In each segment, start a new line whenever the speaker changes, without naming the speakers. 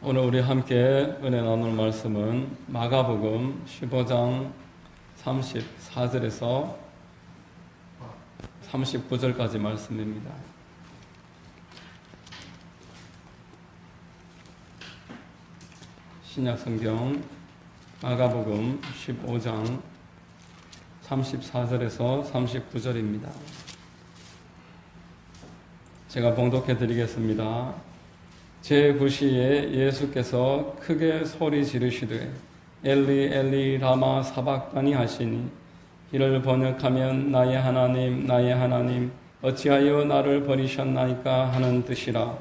오늘 우리 함께 은혜 나눌 말씀은 마가복음 15장 34절에서 39절까지 말씀입니다. 신약성경 마가복음 15장 34절에서 39절입니다. 제가 봉독해 드리겠습니다. 제9시에 예수께서 크게 소리 지르시되 엘리 엘리 라마 사박다니 하시니 이를 번역하면 나의 하나님 나의 하나님 어찌하여 나를 버리셨나이까 하는 뜻이라.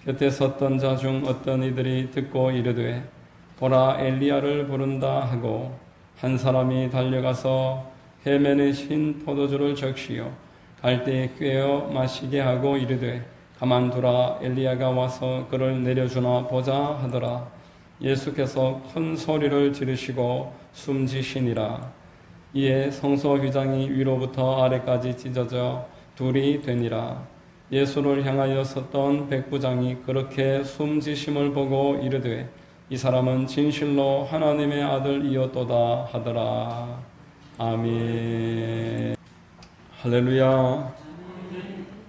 곁에 섰던 자 중 어떤 이들이 듣고 이르되 보라 엘리야를 부른다 하고 한 사람이 달려가서 해면에 신 포도주를 적시어 갈대에 꿰어 마시게 하고 이르되 가만두라 엘리야가 와서 그를 내려주나 보자 하더라. 예수께서 큰 소리를 지르시고 숨지시니라. 이에 성소 휘장이 위로부터 아래까지 찢어져 둘이 되니라. 예수를 향하여 섰던 백부장이 그렇게 숨지심을 보고 이르되 이 사람은 진실로 하나님의 아들이었도다 하더라. 아멘. 할렐루야.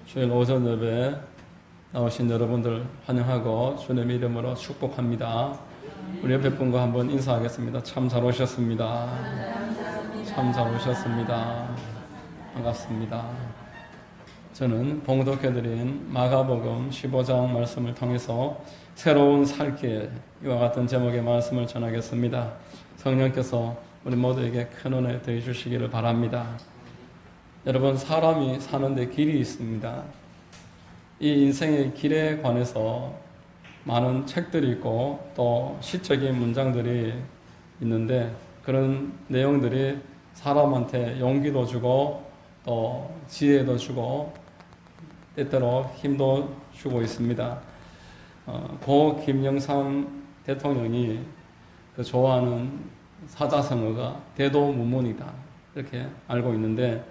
주일 오전 예배 나오신 여러분들 환영하고 주님의 이름으로 축복합니다. 우리 옆에 분과 한번 인사하겠습니다. 참 잘 오셨습니다. 참 잘 오셨습니다. 반갑습니다. 저는 봉독해드린 마가복음 15장 말씀을 통해서 새로운 살길, 이와 같은 제목의 말씀을 전하겠습니다. 성령께서 우리 모두에게 큰 은혜 더해 주시기를 바랍니다. 여러분, 사람이 사는데 길이 있습니다. 이 인생의 길에 관해서 많은 책들이 있고 또 시적인 문장들이 있는데 그런 내용들이 사람한테 용기도 주고 또 지혜도 주고 때때로 힘도 주고 있습니다. 고 김영삼 대통령이 좋아하는 사자성어가 대도무문이다 이렇게 알고 있는데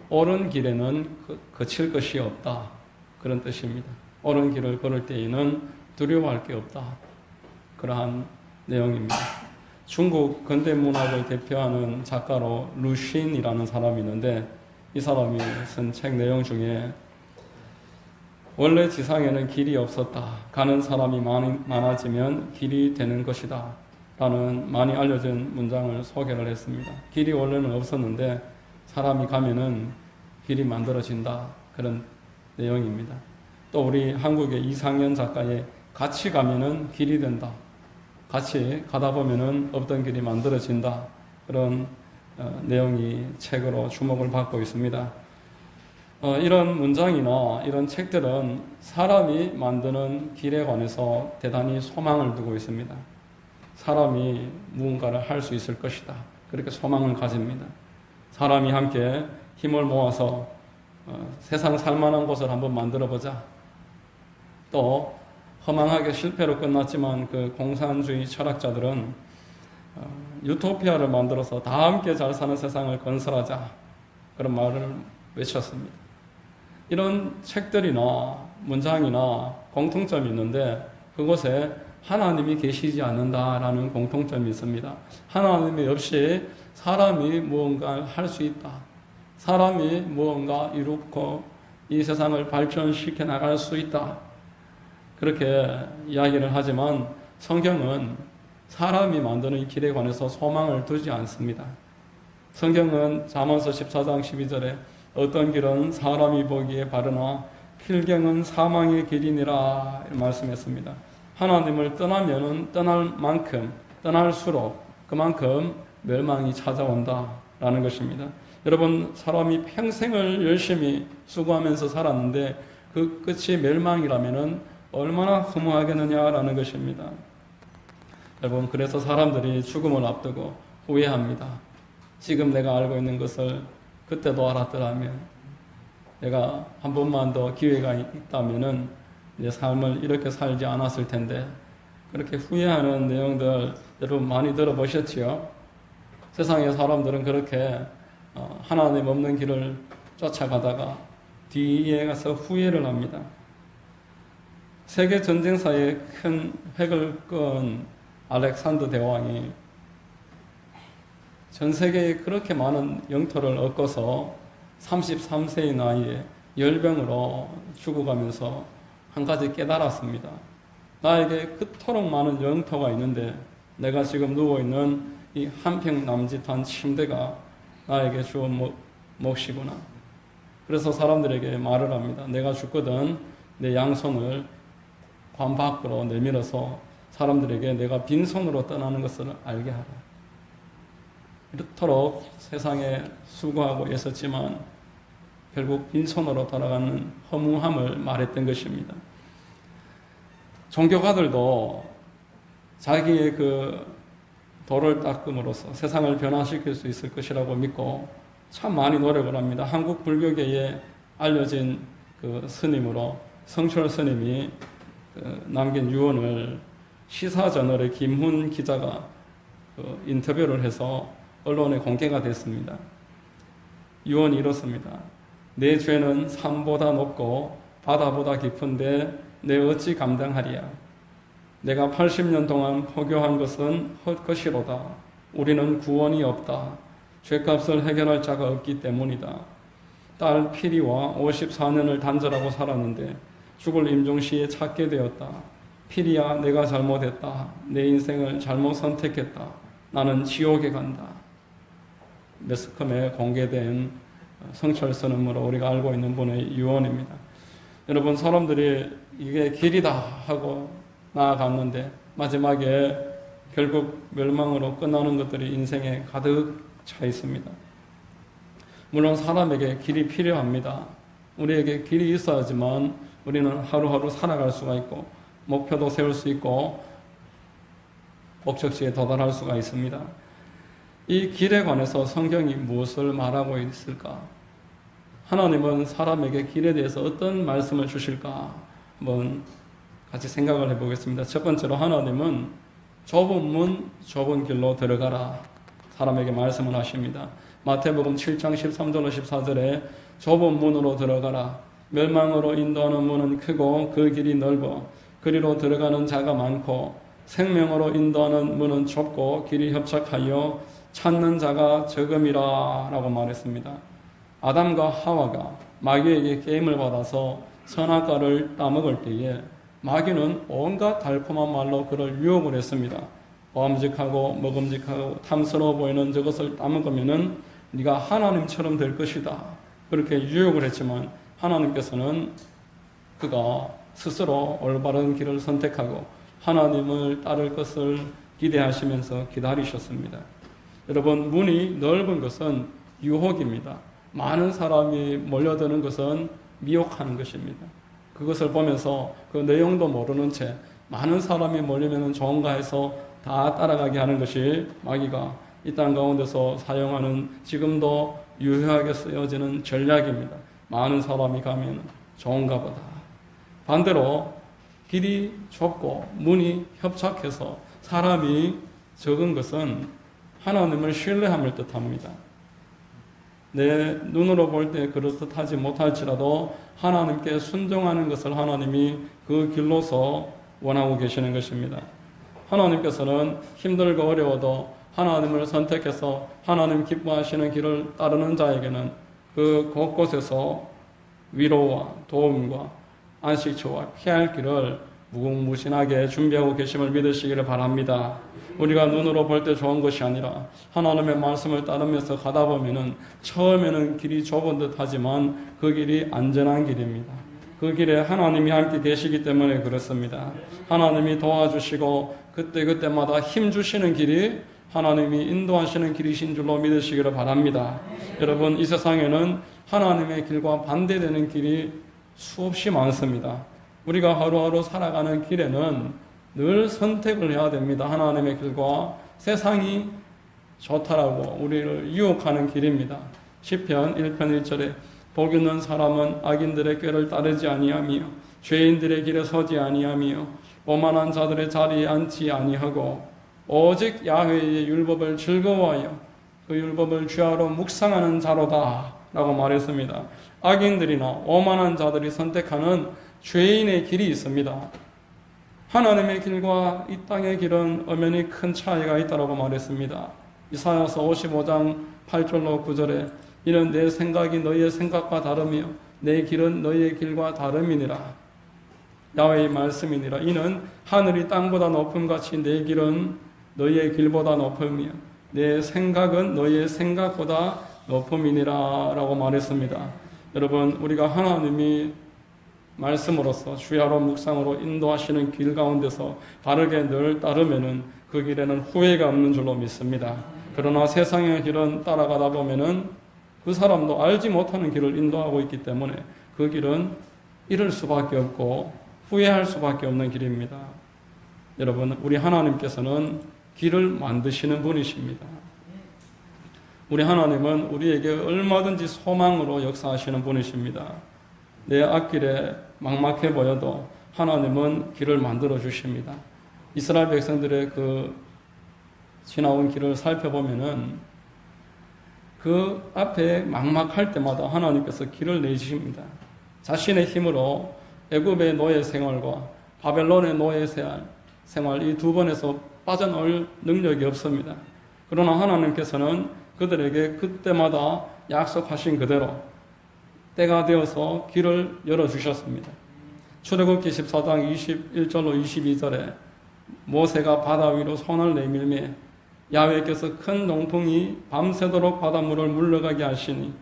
옳은 길에는 거칠 것이 없다 그런 뜻입니다. 옳은 길을 걸을 때에는 두려워할 게 없다 그러한 내용입니다. 중국 근대문학을 대표하는 작가로 루신이라는 사람이 있는데 이 사람이 쓴 책 내용 중에 원래 지상에는 길이 없었다. 가는 사람이 많아지면 길이 되는 것이다. 라는 많이 알려진 문장을 소개를 했습니다. 길이 원래는 없었는데 사람이 가면은 길이 만들어진다. 그런 내용입니다. 또 우리 한국의 이상현 작가의 같이 가면은 길이 된다. 같이 가다 보면은 없던 길이 만들어진다. 그런 내용이 책으로 주목을 받고 있습니다. 이런 문장이나 이런 책들은 사람이 만드는 길에 관해서 대단히 소망을 두고 있습니다. 사람이 무언가를 할 수 있을 것이다. 그렇게 소망을 가집니다. 사람이 함께 힘을 모아서 세상 살만한 곳을 한번 만들어보자. 또 허망하게 실패로 끝났지만 그 공산주의 철학자들은 유토피아를 만들어서 다 함께 잘 사는 세상을 건설하자. 그런 말을 외쳤습니다. 이런 책들이나 문장이나 공통점이 있는데 그곳에 하나님이 계시지 않는다라는 공통점이 있습니다. 하나님이 없이 사람이 무언가를 할 수 있다. 사람이 무언가 이루고 이 세상을 발전시켜 나갈 수 있다. 그렇게 이야기를 하지만 성경은 사람이 만드는 길에 관해서 소망을 두지 않습니다. 성경은 잠언서 14장 12절에 어떤 길은 사람이 보기에 바르나 필경은 사망의 길이니라 말씀했습니다. 하나님을 떠나면은 떠날 만큼 떠날수록 그만큼 멸망이 찾아온다라는 것입니다. 여러분, 사람이 평생을 열심히 수고하면서 살았는데 그 끝이 멸망이라면은 얼마나 허무하겠느냐라는 것입니다. 여러분, 그래서 사람들이 죽음을 앞두고 후회합니다. 지금 내가 알고 있는 것을 그때도 알았더라면, 내가 한 번만 더 기회가 있다면은 내 삶을 이렇게 살지 않았을 텐데, 그렇게 후회하는 내용들 여러분 많이 들어보셨지요? 세상의 사람들은 그렇게 하나님 없는 길을 쫓아가다가 뒤에 가서 후회를 합니다. 세계 전쟁사에 큰 획을 그은 알렉산더 대왕이 전 세계에 그렇게 많은 영토를 얻고서 33세의 나이에 열병으로 죽어가면서 한 가지 깨달았습니다. 나에게 그토록 많은 영토가 있는데 내가 지금 누워있는 이 한평 남짓한 침대가 나에게 주은 몫이구나. 그래서 사람들에게 말을 합니다. 내가 죽거든 내 양손을 관 밖으로 내밀어서 사람들에게 내가 빈손으로 떠나는 것을 알게 하라. 이렇도록 세상에 수고하고 애썼지만 결국 빈손으로 돌아가는 허무함을 말했던 것입니다. 종교가들도 자기의 그 도를 닦음으로써 세상을 변화시킬 수 있을 것이라고 믿고 참 많이 노력을 합니다. 한국 불교계에 알려진 그 스님으로 성철 스님이 남긴 유언을 시사저널의 김훈 기자가 인터뷰를 해서 언론에 공개가 됐습니다. 유언이 이렇습니다. 내 죄는 산보다 높고 바다보다 깊은데 내 어찌 감당하리야. 내가 80년 동안 포교한 것은 헛것이로다. 우리는 구원이 없다. 죄값을 해결할 자가 없기 때문이다. 딸 피리와 54년을 단절하고 살았는데 죽을 임종시에 찾게 되었다. 피리야, 내가 잘못했다. 내 인생을 잘못 선택했다. 나는 지옥에 간다. 매스컴에 공개된 성철 스님으로 우리가 알고 있는 분의 유언입니다. 여러분, 사람들이 이게 길이다 하고 나아갔는데 마지막에 결국 멸망으로 끝나는 것들이 인생에 가득 차 있습니다. 물론 사람에게 길이 필요합니다. 우리에게 길이 있어야지만 우리는 하루하루 살아갈 수가 있고 목표도 세울 수 있고 목적지에 도달할 수가 있습니다. 이 길에 관해서 성경이 무엇을 말하고 있을까? 하나님은 사람에게 길에 대해서 어떤 말씀을 주실까? 한번 같이 생각을 해보겠습니다. 첫 번째로 하나님은 좁은 문, 좁은 길로 들어가라. 사람에게 말씀을 하십니다. 마태복음 7장 13절로 14절에 좁은 문으로 들어가라. 멸망으로 인도하는 문은 크고 그 길이 넓어 그리로 들어가는 자가 많고 생명으로 인도하는 문은 좁고 길이 협착하여 찾는 자가 적음이라 라고 말했습니다. 아담과 하와가 마귀에게 게임을 받아서 선악과를 따먹을 때에 마귀는 온갖 달콤한 말로 그를 유혹을 했습니다. 보암직하고 먹음직하고 탐스러워 보이는 저것을 따먹으면은 네가 하나님처럼 될 것이다. 그렇게 유혹을 했지만 하나님께서는 그가 스스로 올바른 길을 선택하고 하나님을 따를 것을 기대하시면서 기다리셨습니다. 여러분, 문이 넓은 것은 유혹입니다. 많은 사람이 몰려드는 것은 미혹하는 것입니다. 그것을 보면서 그 내용도 모르는 채 많은 사람이 몰리면 좋은가 해서 다 따라가게 하는 것이 마귀가 이 땅 가운데서 사용하는 지금도 유효하게 쓰여지는 전략입니다. 많은 사람이 가면 좋은가 보다. 반대로 길이 좁고 문이 협착해서 사람이 적은 것은 하나님을 신뢰함을 뜻합니다. 내 눈으로 볼 때 그렇듯하지 못할지라도 하나님께 순종하는 것을 하나님이 그 길로서 원하고 계시는 것입니다. 하나님께서는 힘들고 어려워도 하나님을 선택해서 하나님 기뻐하시는 길을 따르는 자에게는 그 곳곳에서 위로와 도움과 안식처와 피할 길을 무궁무진하게 준비하고 계심을 믿으시기를 바랍니다. 우리가 눈으로 볼 때 좋은 것이 아니라 하나님의 말씀을 따르면서 가다 보면은 처음에는 길이 좁은 듯 하지만 그 길이 안전한 길입니다. 그 길에 하나님이 함께 계시기 때문에 그렇습니다. 하나님이 도와주시고 그때그때마다 힘 주시는 길이 하나님이 인도하시는 길이신 줄로 믿으시기를 바랍니다. 여러분, 이 세상에는 하나님의 길과 반대되는 길이 수없이 많습니다. 우리가 하루하루 살아가는 길에는 늘 선택을 해야 됩니다. 하나님의 길과 세상이 좋다라고 우리를 유혹하는 길입니다. 시편 1편 1절에 복 있는 사람은 악인들의 꾀를 따르지 아니하며 죄인들의 길에 서지 아니하며 오만한 자들의 자리에 앉지 아니하고 오직 야훼의 율법을 즐거워하여 그 율법을 주야로 묵상하는 자로다 라고 말했습니다. 악인들이나 오만한 자들이 선택하는 죄인의 길이 있습니다. 하나님의 길과 이 땅의 길은 엄연히 큰 차이가 있다고 말했습니다. 이사야서 55장 8절로 9절에 이는 내 생각이 너희의 생각과 다르며 내 길은 너희의 길과 다름이니라. 야훼의 말씀이니라. 이는 하늘이 땅보다 높음같이 내 길은 너희의 길보다 높으며 내 생각은 너희의 생각보다 높음이니라 라고 말했습니다. 여러분, 우리가 하나님이 말씀으로서 주야로 묵상으로 인도하시는 길 가운데서 바르게 늘 따르면은 그 길에는 후회가 없는 줄로 믿습니다. 그러나 세상의 길은 따라가다 보면은 그 사람도 알지 못하는 길을 인도하고 있기 때문에 그 길은 잃을 수밖에 없고 후회할 수밖에 없는 길입니다. 여러분, 우리 하나님께서는 길을 만드시는 분이십니다. 우리 하나님은 우리에게 얼마든지 소망으로 역사하시는 분이십니다. 내 앞길에 막막해 보여도 하나님은 길을 만들어 주십니다. 이스라엘 백성들의 그 지나온 길을 살펴보면은 그 앞에 막막할 때마다 하나님께서 길을 내주십니다. 자신의 힘으로 애굽의 노예 생활과 바벨론의 노예 생활 이 두 번에서 빠져나올 능력이 없습니다. 그러나 하나님께서는 그들에게 그때마다 약속하신 그대로 때가 되어서 길을 열어주셨습니다. 출애굽기 14장 21절로 22절에 모세가 바다 위로 손을 내밀매 야훼께서 큰 동풍이 밤새도록 바닷물을 물러가게 하시니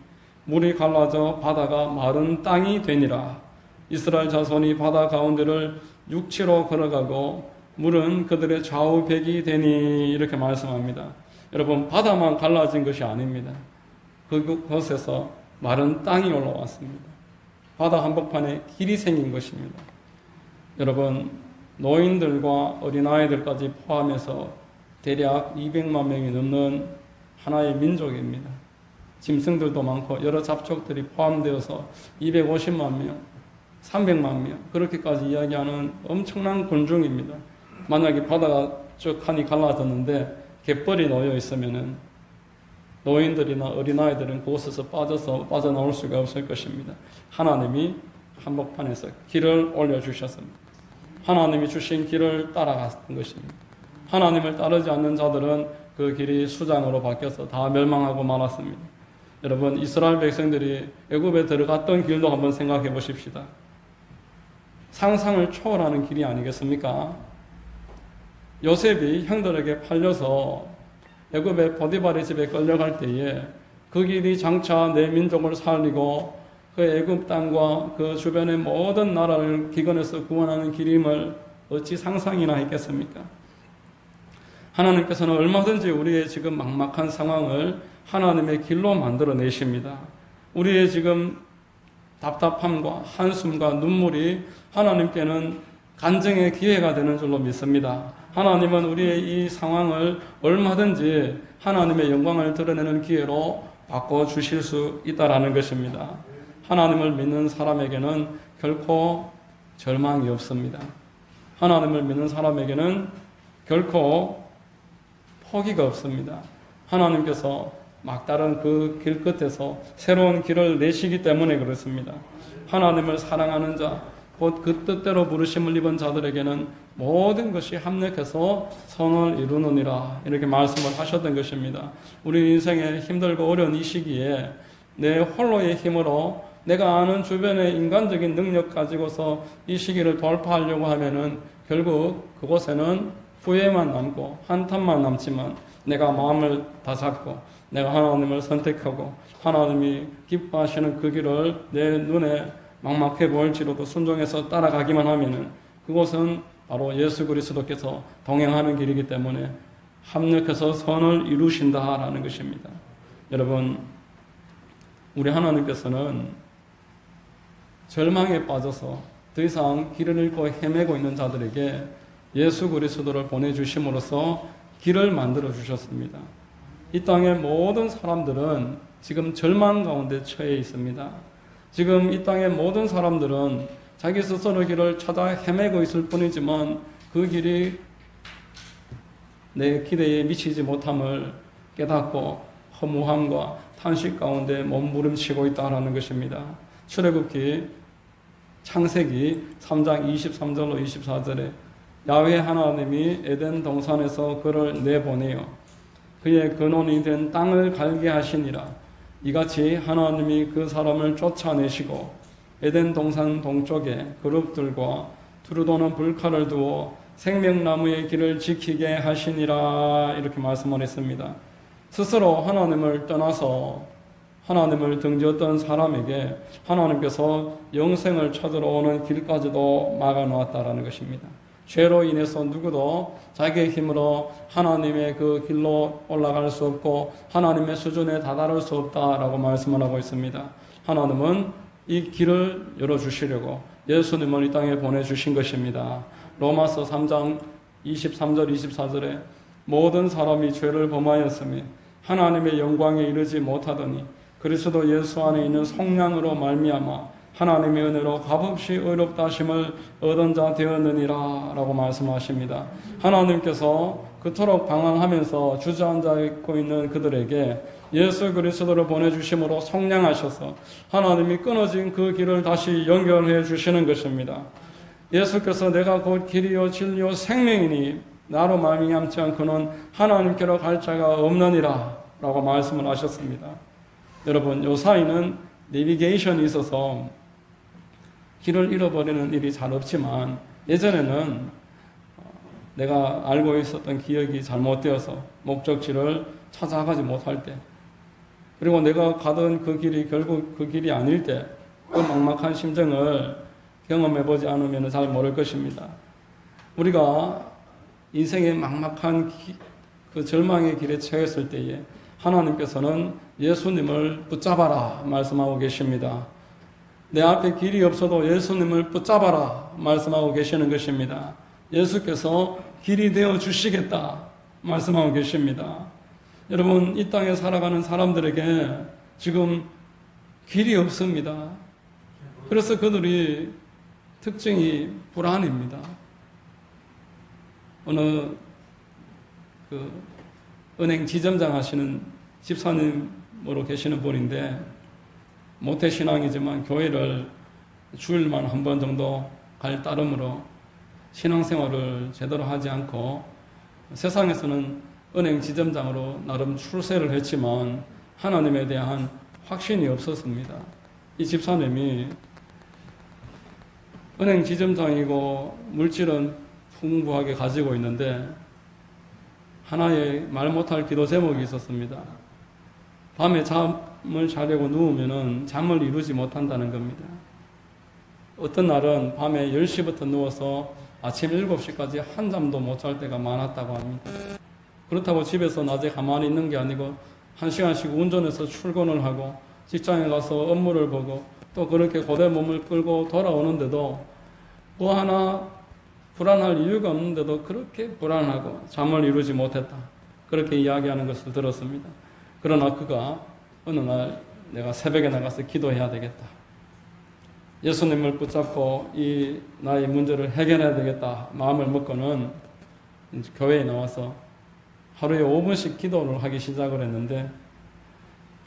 물이 갈라져 바다가 마른 땅이 되니라. 이스라엘 자손이 바다 가운데를 육지로 걸어가고 물은 그들의 좌우벽이 되니 이렇게 말씀합니다. 여러분, 바다만 갈라진 것이 아닙니다. 그곳에서 마른 땅이 올라왔습니다. 바다 한복판에 길이 생긴 것입니다. 여러분, 노인들과 어린아이들까지 포함해서 대략 200만 명이 넘는 하나의 민족입니다. 짐승들도 많고 여러 잡족들이 포함되어서 250만 명, 300만 명 그렇게까지 이야기하는 엄청난 군중입니다. 만약에 바다가 쭉 칸이 갈라졌는데 갯벌이 놓여 있으면은 노인들이나 어린아이들은 그곳에서 빠져나올 수가 없을 것입니다. 하나님이 한복판에서 길을 올려주셨습니다. 하나님이 주신 길을 따라갔던 것입니다. 하나님을 따르지 않는 자들은 그 길이 수장으로 바뀌어서 다 멸망하고 말았습니다. 여러분, 이스라엘 백성들이 애굽에 들어갔던 길도 한번 생각해 보십시다. 상상을 초월하는 길이 아니겠습니까? 요셉이 형들에게 팔려서 애굽의 보디발의 집에 끌려갈 때에 그 길이 장차 내 민족을 살리고 그 애굽 땅과 그 주변의 모든 나라를 기근에서 구원하는 길임을 어찌 상상이나 했겠습니까? 하나님께서는 얼마든지 우리의 지금 막막한 상황을 하나님의 길로 만들어 내십니다. 우리의 지금 답답함과 한숨과 눈물이 하나님께는 간증의 기회가 되는 줄로 믿습니다. 하나님은 우리의 이 상황을 얼마든지 하나님의 영광을 드러내는 기회로 바꿔주실 수 있다라는 것입니다. 하나님을 믿는 사람에게는 결코 절망이 없습니다. 하나님을 믿는 사람에게는 결코 포기가 없습니다. 하나님께서 막다른 그 길 끝에서 새로운 길을 내시기 때문에 그렇습니다. 하나님을 사랑하는 자, 곧 그 뜻대로 부르심을 입은 자들에게는 모든 것이 합력해서 선을 이루느니라 이렇게 말씀을 하셨던 것입니다. 우리 인생의 힘들고 어려운 이 시기에 내 홀로의 힘으로 내가 아는 주변의 인간적인 능력 가지고서 이 시기를 돌파하려고 하면은 결국 그곳에는 후회만 남고 한탄만 남지만 내가 마음을 다잡고 내가 하나님을 선택하고 하나님이 기뻐하시는 그 길을 내 눈에 막막해 보일지라도 순종해서 따라가기만 하면은 그곳은 바로 예수 그리스도께서 동행하는 길이기 때문에 합력해서 선을 이루신다라는 것입니다. 여러분, 우리 하나님께서는 절망에 빠져서 더 이상 길을 잃고 헤매고 있는 자들에게 예수 그리스도를 보내주심으로써 길을 만들어 주셨습니다. 이 땅의 모든 사람들은 지금 절망 가운데 처해 있습니다. 지금 이 땅의 모든 사람들은 자기 스스로 길을 찾아 헤매고 있을 뿐이지만 그 길이 내 기대에 미치지 못함을 깨닫고 허무함과 탄식 가운데 몸부림치고 있다는 것입니다. 출애굽기 창세기 3장 23절로 24절에 야훼 하나님이 에덴 동산에서 그를 내보내어 그의 근원이 된 땅을 갈게 하시니라. 이같이 하나님이 그 사람을 쫓아내시고 에덴 동산 동쪽에 그룹들과 두루도는 불칼을 두어 생명나무의 길을 지키게 하시니라. 이렇게 말씀을 했습니다. 스스로 하나님을 떠나서 하나님을 등졌던 사람에게 하나님께서 영생을 찾으러 오는 길까지도 막아놓았다라는 것입니다. 죄로 인해서 누구도 자기의 힘으로 하나님의 그 길로 올라갈 수 없고 하나님의 수준에 다다를 수 없다라고 말씀을 하고 있습니다. 하나님은 이 길을 열어주시려고 예수님을 이 땅에 보내주신 것입니다. 로마서 3장 23절 24절에 모든 사람이 죄를 범하였으며 하나님의 영광에 이르지 못하더니 그리스도 예수 안에 있는 성령으로 말미암아 하나님의 은혜로 값없이 의롭다 하심을 얻은 자 되었느니라 라고 말씀하십니다. 하나님께서 그토록 방황하면서 주저앉아 있고 있는 그들에게 예수 그리스도를 보내주심으로 성량하셔서 하나님이 끊어진 그 길을 다시 연결해 주시는 것입니다. 예수께서 내가 곧 길이요 진리요 생명이니 나로 말미암지 않고는 하나님께로 갈 자가 없느니라 라고 말씀을 하셨습니다. 여러분, 요 사이는 내비게이션이 있어서 길을 잃어버리는 일이 잘 없지만 예전에는 내가 알고 있었던 기억이 잘못되어서 목적지를 찾아가지 못할 때, 그리고 내가 가던 그 길이 결국 그 길이 아닐 때 그 막막한 심정을 경험해보지 않으면 잘 모를 것입니다. 우리가 인생의 막막한 그 절망의 길에 처했을 때에 하나님께서는 예수님을 붙잡아라 말씀하고 계십니다. 내 앞에 길이 없어도 예수님을 붙잡아라 말씀하고 계시는 것입니다. 예수께서 길이 되어 주시겠다 말씀하고 계십니다. 여러분, 이 땅에 살아가는 사람들에게 지금 길이 없습니다. 그래서 그들이 특징이 불안입니다. 어느 은행 지점장 하시는 집사님으로 계시는 분인데 모태신앙이지만 교회를 주일만 한 번 정도 갈 따름으로 신앙생활을 제대로 하지 않고 세상에서는 은행 지점장으로 나름 출세를 했지만 하나님에 대한 확신이 없었습니다. 이 집사님이 은행 지점장이고 물질은 풍부하게 가지고 있는데 하나의 말 못할 기도 제목이 있었습니다. 밤에 잠을 자려고 누우면 잠을 이루지 못한다는 겁니다. 어떤 날은 밤에 10시부터 누워서 아침 7시까지 한잠도 못 잘 때가 많았다고 합니다. 그렇다고 집에서 낮에 가만히 있는 게 아니고 1시간씩 운전해서 출근을 하고 직장에 가서 업무를 보고 또 그렇게 고대 몸을 끌고 돌아오는데도 뭐 하나 불안할 이유가 없는데도 그렇게 불안하고 잠을 이루지 못했다. 그렇게 이야기하는 것을 들었습니다. 그러나 그가 어느 날 내가 새벽에 나가서 기도해야 되겠다. 예수님을 붙잡고 이 나의 문제를 해결해야 되겠다 마음을 먹고는 교회에 나와서 하루에 5분씩 기도를 하기 시작을 했는데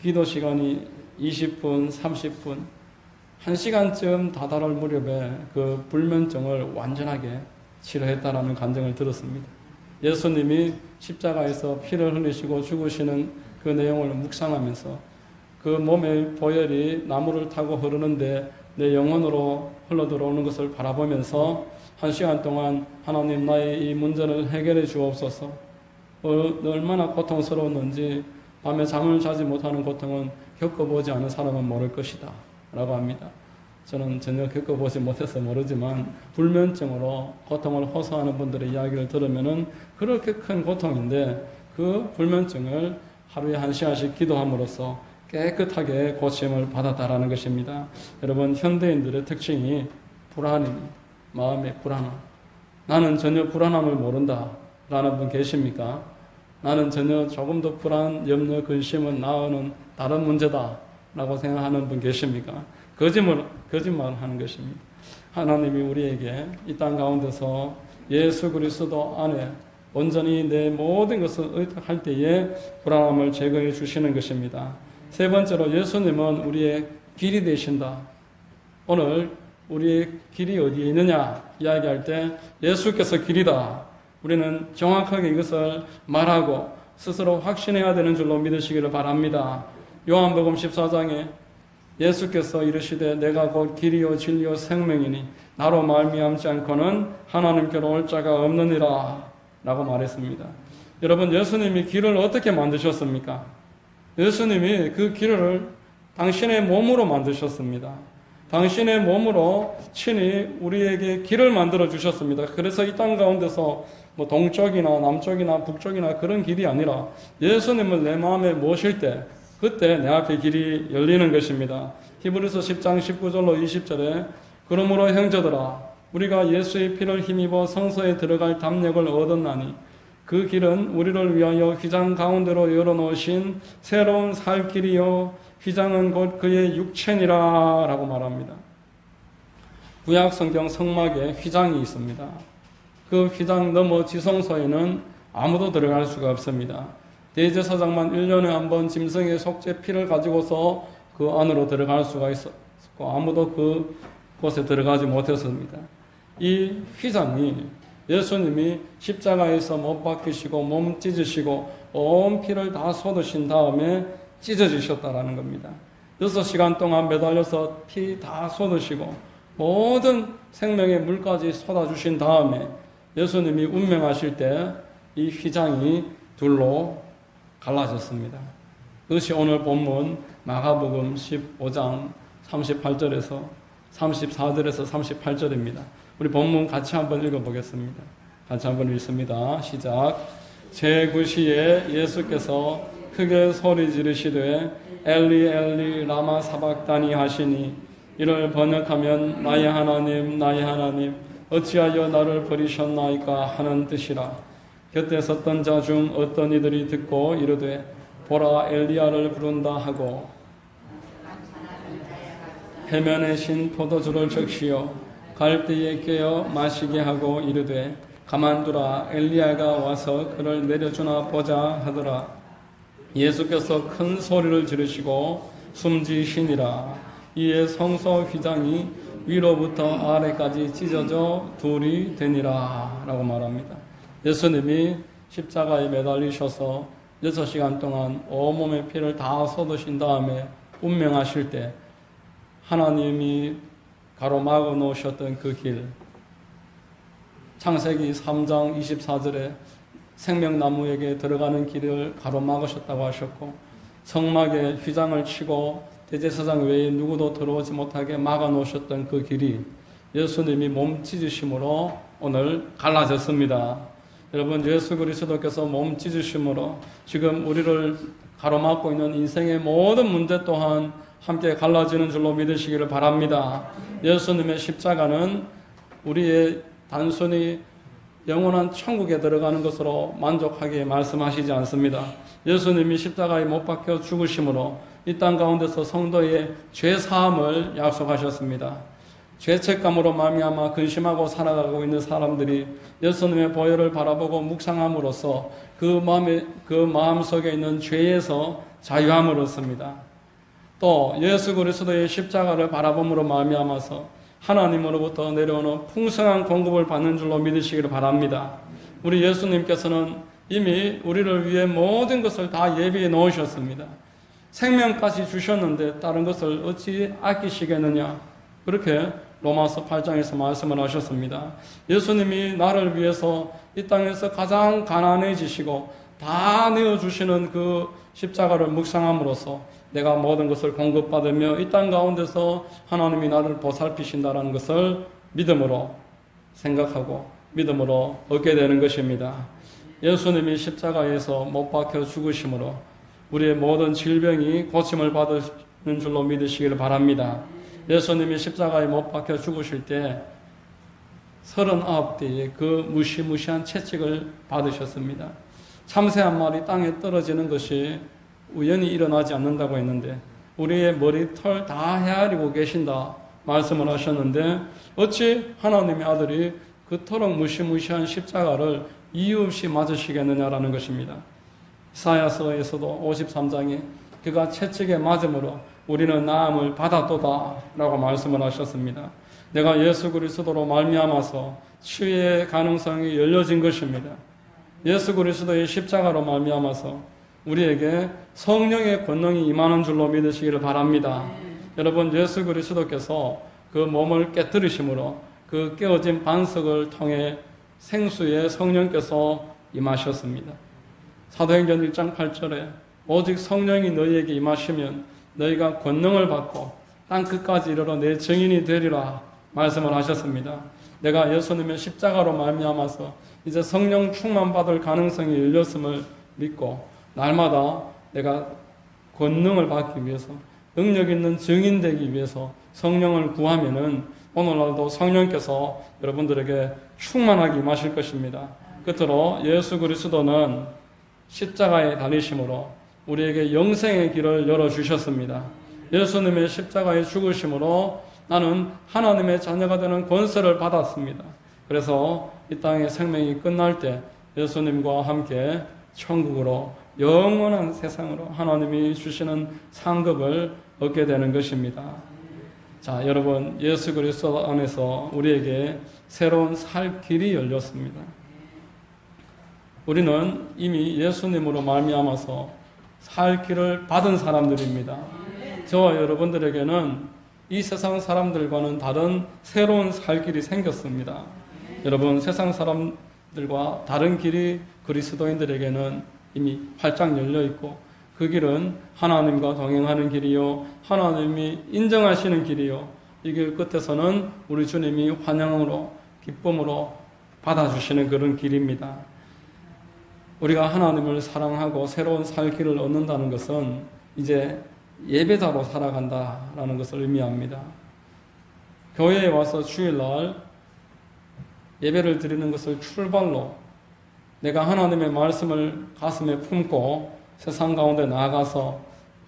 기도 시간이 20분, 30분, 1시간쯤 다다를 무렵에 그 불면증을 완전하게 치료했다라는 간증을 들었습니다. 예수님이 십자가에서 피를 흘리시고 죽으시는 그 내용을 묵상하면서 그 몸의 보혈이 나무를 타고 흐르는데 내 영혼으로 흘러들어오는 것을 바라보면서 1시간 동안 하나님 나의 이 문제를 해결해 주옵소서. 얼마나 고통스러웠는지 밤에 잠을 자지 못하는 고통은 겪어보지 않은 사람은 모를 것이다 라고 합니다. 저는 전혀 겪어보지 못해서 모르지만 불면증으로 고통을 호소하는 분들의 이야기를 들으면 그렇게 큰 고통인데 그 불면증을 하루에 1시간씩 기도함으로써 깨끗하게 고침을 받았다라는 것입니다. 여러분, 현대인들의 특징이 불안입니다. 마음의 불안함. 나는 전혀 불안함을 모른다 라는 분 계십니까? 나는 전혀 조금도 불안, 염려, 근심은 나와는 다른 문제다 라고 생각하는 분 계십니까? 거짓말하는 것입니다. 하나님이 우리에게 이 땅 가운데서 예수 그리스도 안에 온전히 내 모든 것을 의탁할 때에 불안함을 제거해 주시는 것입니다. 세 번째로 예수님은 우리의 길이 되신다. 오늘 우리의 길이 어디에 있느냐 이야기할 때 예수께서 길이다. 우리는 정확하게 이것을 말하고 스스로 확신해야 되는 줄로 믿으시기를 바랍니다. 요한복음 14장에 예수께서 이르시되 내가 곧 길이요 진리요 생명이니 나로 말미암지 않고는 하나님께로 올 자가 없느니라 라고 말했습니다. 여러분, 예수님이 길을 어떻게 만드셨습니까? 예수님이 그 길을 당신의 몸으로 만드셨습니다. 당신의 몸으로 친히 우리에게 길을 만들어 주셨습니다. 그래서 이 땅 가운데서 뭐 동쪽이나 남쪽이나 북쪽이나 그런 길이 아니라 예수님을 내 마음에 모실 때 그때 내 앞에 길이 열리는 것입니다. 히브리서 10장 19절로 20절에 그러므로 형제들아 우리가 예수의 피를 힘입어 성소에 들어갈 담력을 얻었나니 그 길은 우리를 위하여 휘장 가운데로 열어놓으신 새로운 살 길이요 휘장은 곧 그의 육체니라 라고 말합니다. 구약 성경 성막에 휘장이 있습니다. 그 휘장 너머 지성소에는 아무도 들어갈 수가 없습니다. 대제사장만 1년에 한 번 짐승의 속죄 피를 가지고서 그 안으로 들어갈 수가 있었고 아무도 그곳에 들어가지 못했습니다. 이 휘장이 예수님이 십자가에서 못 박히시고 몸 찢으시고 온 피를 다 쏟으신 다음에 찢어지셨다라는 겁니다. 6시간 동안 매달려서 피 다 쏟으시고 모든 생명의 물까지 쏟아주신 다음에 예수님이 운명하실 때 이 휘장이 둘로 갈라졌습니다. 그것이 오늘 본문 마가복음 15장 38절에서 34절에서 38절입니다. 우리 본문 같이 한번 읽어보겠습니다. 같이 한번 읽습니다. 시작. 제9시에 예수께서 크게 소리 지르시되 엘리 엘리 라마 사박다니 하시니 이를 번역하면 나의 하나님 나의 하나님 어찌하여 나를 버리셨나이까 하는 뜻이라. 곁에 섰던 자 중 어떤 이들이 듣고 이르되 보라 엘리야를 부른다 하고 해면에 신 포도주를 적시어 갈대에 깨어 마시게 하고 이르되 가만두라 엘리야가 와서 그를 내려주나 보자 하더라. 예수께서 큰 소리를 지르시고 숨지시니라. 이에 성소 휘장이 위로부터 아래까지 찢어져 둘이 되니라 라고 말합니다. 예수님이 십자가에 매달리셔서 6시간 동안 온몸의 피를 다 쏟으신 다음에 운명하실 때 하나님이 가로막아 놓으셨던 그 길, 창세기 3장 24절에 생명나무에게 들어가는 길을 가로막으셨다고 하셨고 성막에 휘장을 치고 대제사장 외에 누구도 들어오지 못하게 막아 놓으셨던 그 길이 예수님이 몸 찢으심으로 오늘 갈라졌습니다. 여러분, 예수 그리스도께서 몸 찢으심으로 지금 우리를 가로막고 있는 인생의 모든 문제 또한 함께 갈라지는 줄로 믿으시기를 바랍니다. 예수님의 십자가는 우리의 단순히 영원한 천국에 들어가는 것으로 만족하게 말씀하시지 않습니다. 예수님이 십자가에 못 박혀 죽으심으로 이 땅 가운데서 성도의 죄 사함을 약속하셨습니다. 죄책감으로 말미암아 근심하고 살아가고 있는 사람들이 예수님의 보혈을 바라보고 묵상함으로써 그 마음속에 있는 죄에서 자유함을 얻습니다. 또 예수 그리스도의 십자가를 바라봄으로 말미암아서 하나님으로부터 내려오는 풍성한 공급을 받는 줄로 믿으시기를 바랍니다. 우리 예수님께서는 이미 우리를 위해 모든 것을 다 예비해 놓으셨습니다. 생명까지 주셨는데 다른 것을 어찌 아끼시겠느냐, 그렇게 로마서 8장에서 말씀을 하셨습니다. 예수님이 나를 위해서 이 땅에서 가장 가난해지시고 다 내어주시는 그 십자가를 묵상함으로써 내가 모든 것을 공급받으며 이 땅 가운데서 하나님이 나를 보살피신다는 것을 믿음으로 생각하고 믿음으로 얻게 되는 것입니다. 예수님이 십자가에서 못 박혀 죽으심으로 우리의 모든 질병이 고침을 받는 줄로 믿으시기를 바랍니다. 예수님이 십자가에 못 박혀 죽으실 때 39대의 그 무시무시한 채찍을 받으셨습니다. 참새 한 마리 땅에 떨어지는 것이 우연히 일어나지 않는다고 했는데 우리의 머리털 다 헤아리고 계신다 말씀을 하셨는데 어찌 하나님의 아들이 그토록 무시무시한 십자가를 이유 없이 맞으시겠느냐라는 것입니다. 이사야서에서도 53장에 그가 채찍에 맞음으로 우리는 나음을 받았도다 라고 말씀을 하셨습니다. 내가 예수 그리스도로 말미암아서 치유의 가능성이 열려진 것입니다. 예수 그리스도의 십자가로 말미암아서 우리에게 성령의 권능이 임하는 줄로 믿으시기를 바랍니다. 여러분, 예수 그리스도께서 그 몸을 깨뜨리심으로 그 깨어진 반석을 통해 생수의 성령께서 임하셨습니다. 사도행전 1장 8절에 오직 성령이 너희에게 임하시면 너희가 권능을 받고 땅 끝까지 이르러 내 증인이 되리라 말씀을 하셨습니다. 내가 예수님의 십자가로 말미암아서 이제 성령 충만 받을 가능성이 열렸음을 믿고 날마다 내가 권능을 받기 위해서 능력 있는 증인 되기 위해서 성령을 구하면은 오늘날도 성령께서 여러분들에게 충만하게 임하실 것입니다. 끝으로 예수 그리스도는 십자가에 달리심으로 우리에게 영생의 길을 열어주셨습니다. 예수님의 십자가에 죽으심으로 나는 하나님의 자녀가 되는 권세를 받았습니다. 그래서 이 땅의 생명이 끝날 때 예수님과 함께 천국으로 영원한 세상으로 하나님이 주시는 상급을 얻게 되는 것입니다. 자, 여러분, 예수 그리스도 안에서 우리에게 새로운 살 길이 열렸습니다. 우리는 이미 예수님으로 말미암아서 살 길을 받은 사람들입니다. 저와 여러분들에게는 이 세상 사람들과는 다른 새로운 살 길이 생겼습니다. 여러분, 세상 사람들과 다른 길이 그리스도인들에게는 이미 활짝 열려 있고 그 길은 하나님과 동행하는 길이요, 하나님이 인정하시는 길이요, 이 길 끝에서는 우리 주님이 환영으로 기쁨으로 받아주시는 그런 길입니다. 우리가 하나님을 사랑하고 새로운 살 길을 얻는다는 것은 이제 예배자로 살아간다라는 것을 의미합니다. 교회에 와서 주일날 예배를 드리는 것을 출발로 내가 하나님의 말씀을 가슴에 품고 세상 가운데 나아가서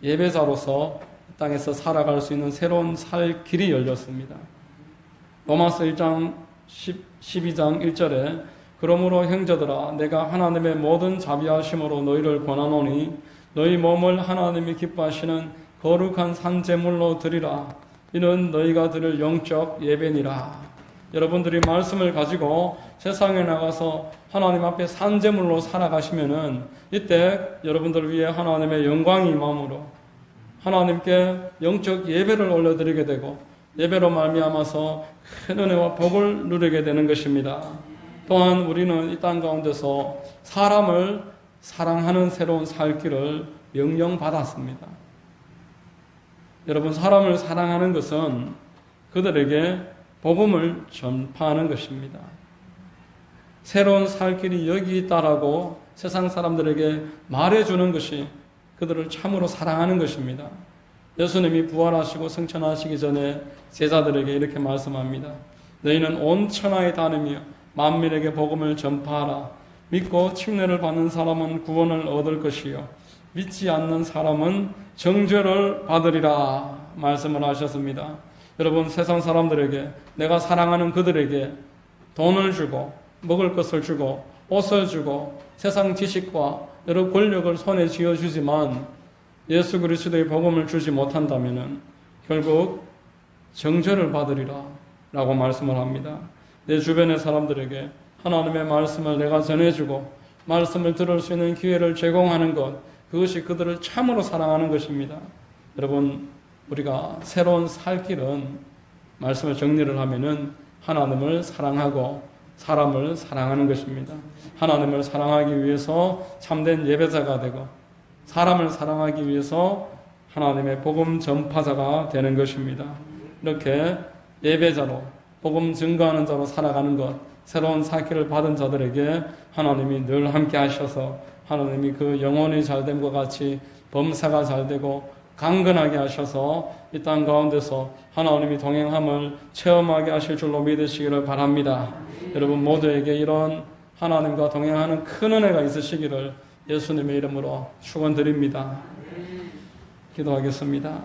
예배자로서 이 땅에서 살아갈 수 있는 새로운 살 길이 열렸습니다. 로마서 1장 12장 1절에 그러므로 형제들아 내가 하나님의 모든 자비하심으로 너희를 권하노니 너희 몸을 하나님이 기뻐하시는 거룩한 산제물로 드리라. 이는 너희가 드릴 영적 예배니라. 여러분들이 말씀을 가지고 세상에 나가서 하나님 앞에 산제물로 살아가시면은 이때 여러분들 위해 하나님의 영광이 임함으로 하나님께 영적 예배를 올려드리게 되고 예배로 말미암아서 큰 은혜와 복을 누리게 되는 것입니다. 또한 우리는 이 땅 가운데서 사람을 사랑하는 새로운 살 길을 명령받았습니다. 여러분, 사람을 사랑하는 것은 그들에게 복음을 전파하는 것입니다. 새로운 살 길이 여기 있다라고 세상 사람들에게 말해주는 것이 그들을 참으로 사랑하는 것입니다. 예수님이 부활하시고 승천하시기 전에 제자들에게 이렇게 말씀합니다. 너희는 온 천하에 다니며 만민에게 복음을 전파하라. 믿고 침례를 받는 사람은 구원을 얻을 것이요 믿지 않는 사람은 정죄를 받으리라 말씀을 하셨습니다. 여러분, 세상 사람들에게 내가 사랑하는 그들에게 돈을 주고 먹을 것을 주고 옷을 주고 세상 지식과 여러 권력을 손에 쥐어주지만 예수 그리스도의 복음을 주지 못한다면 결국 정죄를 받으리라 라고 말씀을 합니다. 내 주변의 사람들에게 하나님의 말씀을 내가 전해주고 말씀을 들을 수 있는 기회를 제공하는 것, 그것이 그들을 참으로 사랑하는 것입니다. 여러분, 우리가 새로운 살 길은 말씀을 정리를 하면은 하나님을 사랑하고 사람을 사랑하는 것입니다. 하나님을 사랑하기 위해서 참된 예배자가 되고 사람을 사랑하기 위해서 하나님의 복음 전파자가 되는 것입니다. 이렇게 예배자로 복음 증거하는 자로 살아가는 것, 새로운 살 길을 받은 자들에게 하나님이 늘 함께 하셔서 하나님이 그 영혼이 잘됨과 같이 범사가 잘되고 강건하게 하셔서 이 땅 가운데서 하나님이 동행함을 체험하게 하실 줄로 믿으시기를 바랍니다. 여러분 모두에게 이런 하나님과 동행하는 큰 은혜가 있으시기를 예수님의 이름으로 축원드립니다. 기도하겠습니다.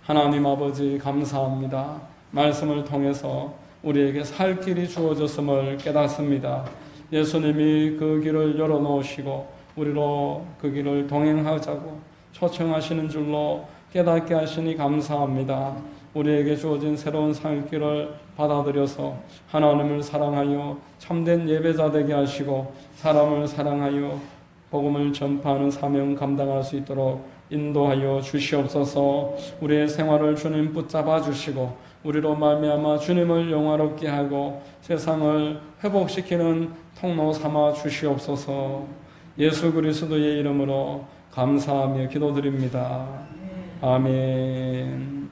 하나님 아버지 감사합니다. 말씀을 통해서 우리에게 살 길이 주어졌음을 깨닫습니다. 예수님이 그 길을 열어놓으시고 우리로 그 길을 동행하자고 초청하시는 줄로 깨닫게 하시니 감사합니다. 우리에게 주어진 새로운 삶길을 받아들여서 하나님을 사랑하여 참된 예배자 되게 하시고 사람을 사랑하여 복음을 전파하는 사명 감당할 수 있도록 인도하여 주시옵소서. 우리의 생활을 주님 붙잡아 주시고 우리로 말미암아 주님을 영화롭게 하고 세상을 회복시키는 통로 삼아 주시옵소서. 예수 그리스도의 이름으로 감사하며 기도드립니다. 아멘.